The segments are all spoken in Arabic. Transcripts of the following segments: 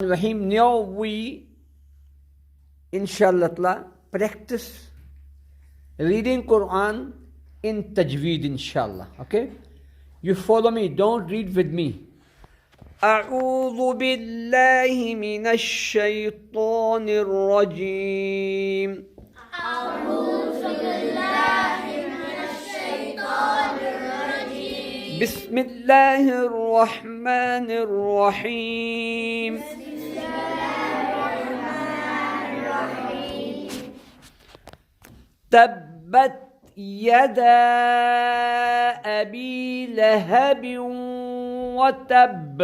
Rahim. Now we, inshallah, practice reading Quran in Tajweed, inshallah. Okay? You follow me, don't read with me. أعوذ بالله من الشيطان الرجيم. أعوذ بالله من الشيطان الرجيم. بسم الله الرحمن الرحيم. تبت يدا أبي لهب وتب.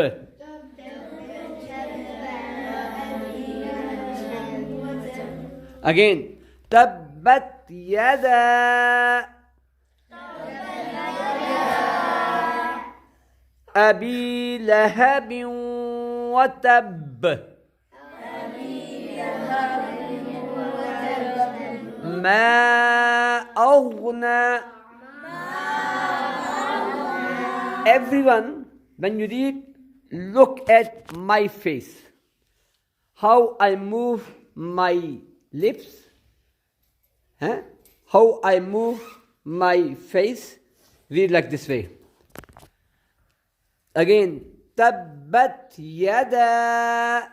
Again, تبت يدا أبي لهب وتب. ما أغنى. Everyone, when you read, look at my face. How I move my lips. How I move my face. Read like this way. Again, تبت يدا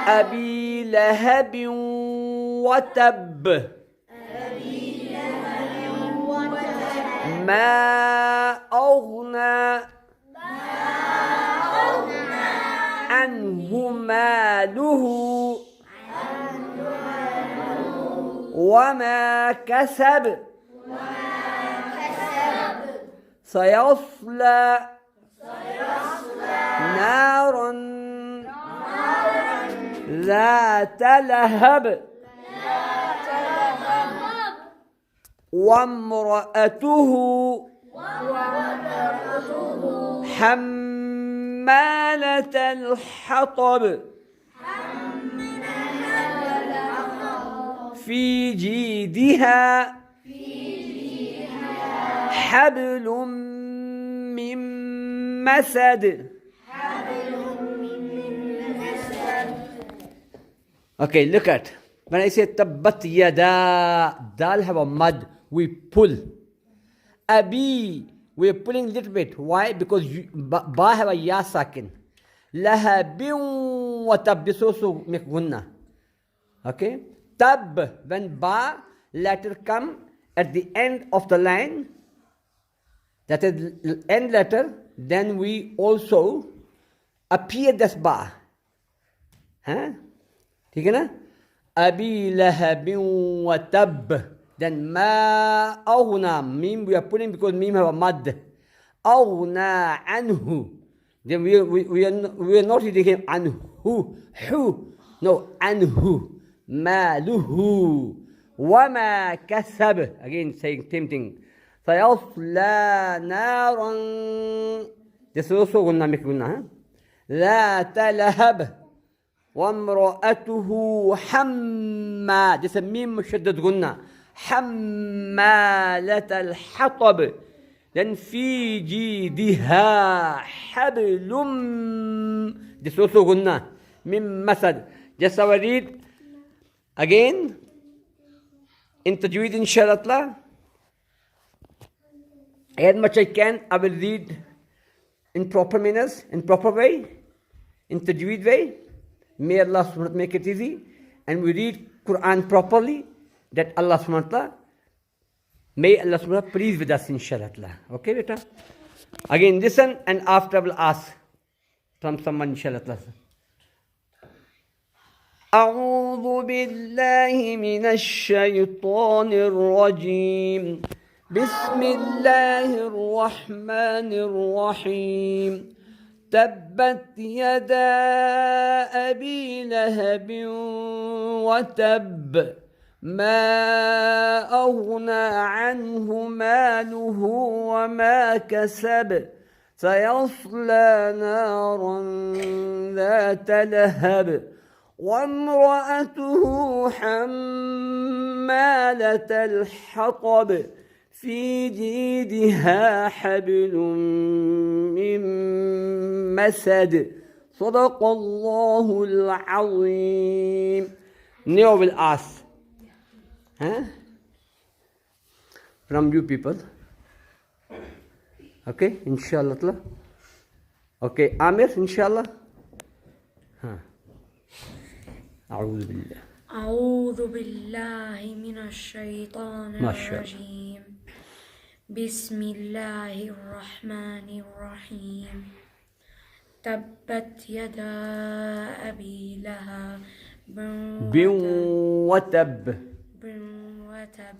أبي لهب وتب. ما أغنى عنه ماله وما كسب. سيصلى نارا ذات لهب وامرأته حمالة الحطب في جيدها حبل من مسد. Okay, look at. When I say tabbat yada, dal have a mud, we pull. Abi, we are pulling a little bit. Why? Because ba have a ya sakin. Lahabin wa tab, this also make gunna. Okay? Tab, when ba letter come at the end of the line, that is end letter, then we also appear this ba. ठीक है ना? أبي لهب وتب. Then ما أغنى, meme we are putting because meme have a mad. أغنى عنه. Then we are not reading him عنه. Hu. No, عنه. ماله وما كسب. Again saying same thing. سيصلى نارا. This is also غنى make غنى. ذات لهب وامرأته حمّا. This is ميم مشدد غنى. حمالة الحطب. Then في جيدها حبل. This is also غنى. من مسد. Just I will read again in Tajweed inshallah. As much I can, I will read in proper manners, in proper way, in Tajweed way. May Allah subhanahu wa ta'ala make it easy. And we read Quran properly. That Allah subhanahu wa ta'ala, may Allah subhanahu wa ta'ala please with us inshallah. Okay, beta? Again listen and after I will ask from someone inshallah. أعوذ بالله من الشيطان الرجيم. بسم الله الرحمن الرحيم. تبت يدا أبي لهب وتب. ما أغنى عنه ماله وما كسب. سيصلى نارا ذات لهب وامرأته حمالة الحطب في جيدها حبل من مسد صدق الله العظيم. Now will ask from you people. Okay, inshallah. Okay, Amir, inshallah. أعوذ بالله من الشيطان ما شاء الله. الرجيم. بسم الله الرحمن الرحيم. تبت يدا أبي لهب بن وتب.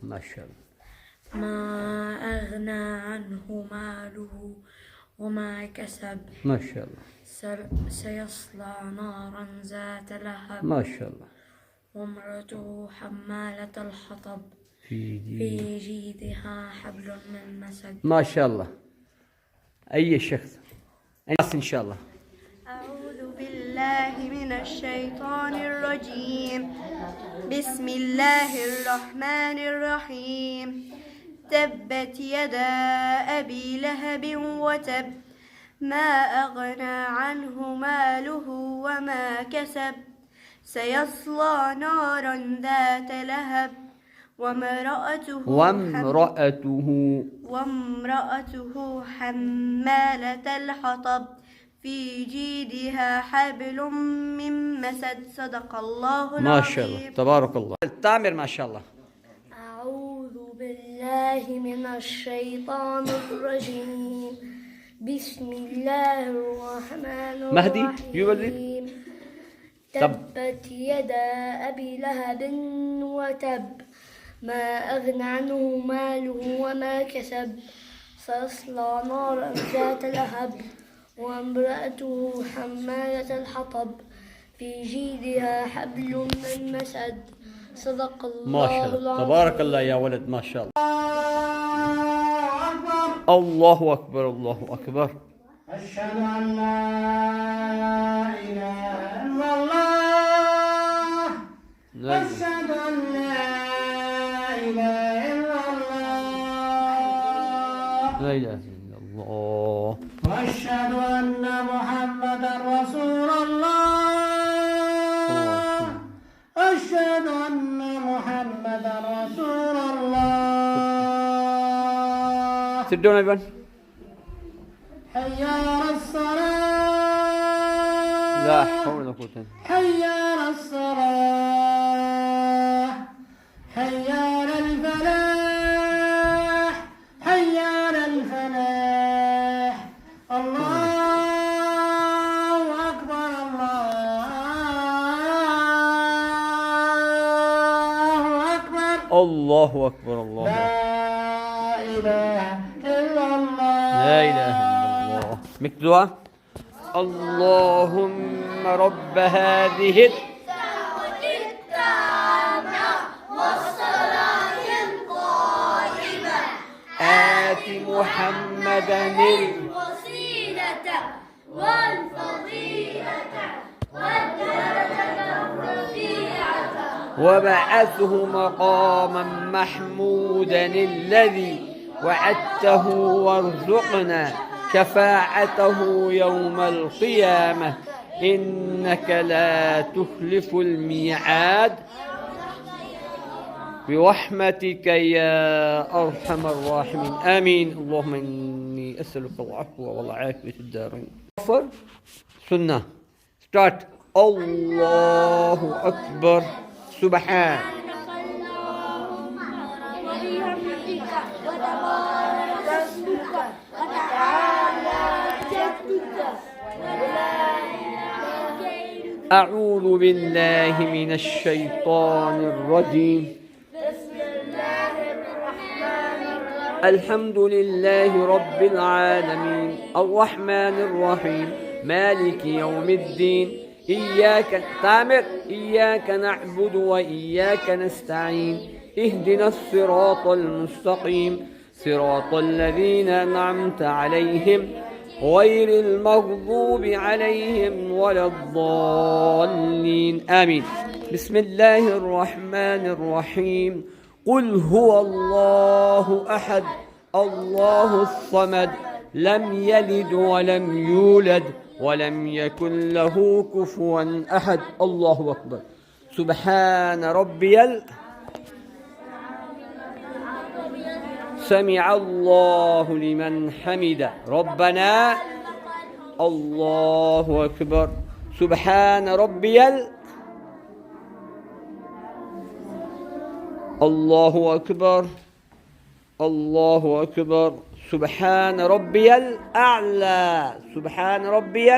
ما شاء الله. ما أغنى عنه ماله وما كسب. ما شاء الله. سيصلى نارا ذات لهب. ما شاء الله. وامرأته حمالة الحطب في جيدها حبل من مسد. ما شاء الله. أي شخص إن شاء الله. أعوذ بالله من الشيطان الرجيم. بسم الله الرحمن الرحيم. تبت يدا أبي لهب وتب ما أغنى عنه ماله وما كسب سيصلى نارا ذات لهب وامرأته حمالة الحطب في جيدها حبل من مسد. صدق الله العظيم. ما شاء الله تبارك الله. تامر ما شاء الله. أعوذ بالله من الشيطان الرجيم. بسم الله الرحمن الرحيم. مهدي يولد. تبت يدا أبي لهب وتب ما أغنى عنه ماله وما كسب سيصلى نارا ذات لهب وامرأته حمالة الحطب في جيدها حبل من مسد. صدق الله ما شاء الله العظيم. تبارك الله يا ولد ما شاء الله. الله أكبر الله أكبر. أشهد أن لا إله إلا الله. أشهد أن لا إله إلا الله. لا إله إلا الله. وأشهد أن محمدا رسول الله. أشهد أن محمدا رسول الله. Sit down everyone. حي على الصلاة. لا حول ولا قوة إلا بالله. حي على الصلاة. حي على الفلاح. حي على الفلاح. الله أكبر الله أكبر. الله أكبر الله. لا إله إلا الله. لا إله إلا الله. مكتوبة. اللهم رب هذه والصلاة القائمة آت محمدا الوسيلة والفضيلة والدرجة الرفيعة وبعثه مقاما محمودا الذي وعدته وارزقنا شفاعته يوم القيامة إنك لا تخلف الميعاد برحمتك يا أرحم الراحمين آمين. اللهم إني أسألك العفو والعافية في الدارين. سنة start. الله أكبر. سبحان وبحمدك وتبارك اسمك وتعالى جدك ولا إله غيرك. أعوذ بالله من الشيطان الرجيم. بسم الله الرحمن الرحيم. الحمد لله رب العالمين الرحمن الرحيم مالك يوم الدين إياك نعبد وإياك نستعين اهدنا الصراط المستقيم صراط الذين أنعمت عليهم غير المغضوب عليهم ولا الضالين آمين. بسم الله الرحمن الرحيم. قل هو الله أحد الله الصمد لم يلد ولم يولد ولم يكن له كفوا أحد. الله أكبر. سبحان ربي سمع الله لمن حمد ربنا. الله أكبر. سبحان ربي الله أكبر. الله أكبر. سبحان ربي الأعلى. سبحان ربي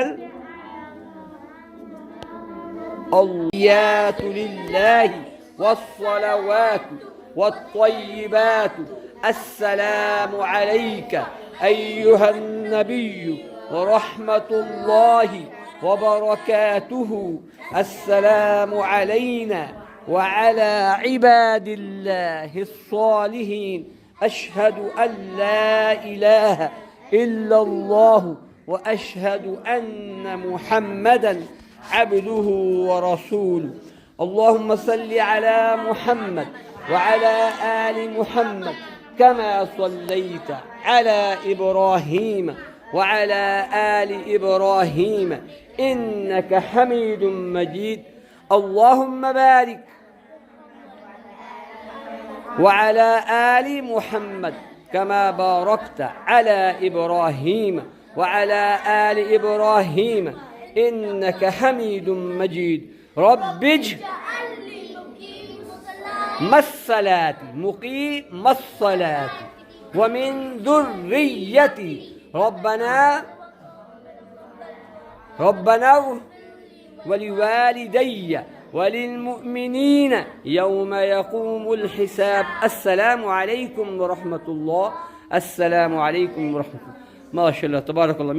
الصلوات لله والصلوات والطيبات. السلام عليك أيها النبي ورحمة الله وبركاته. السلام علينا وعلى عباد الله الصالحين. أشهد أن لا إله إلا الله وأشهد أن محمدا عبده ورسوله. اللهم صل على محمد وعلى آل محمد كما صليت على إبراهيم وعلى آل إبراهيم إنك حميد مجيد. اللهم بارك وعلى آل محمد كما باركت على إبراهيم وعلى آل إبراهيم إنك حميد مجيد. رب الصلاة مقيم الصلاة ومن ذريتي ربنا ولوالدي وللمؤمنين يوم يقوم الحساب. السلام عليكم ورحمة الله. السلام عليكم ورحمة الله. ما شاء الله تبارك الله.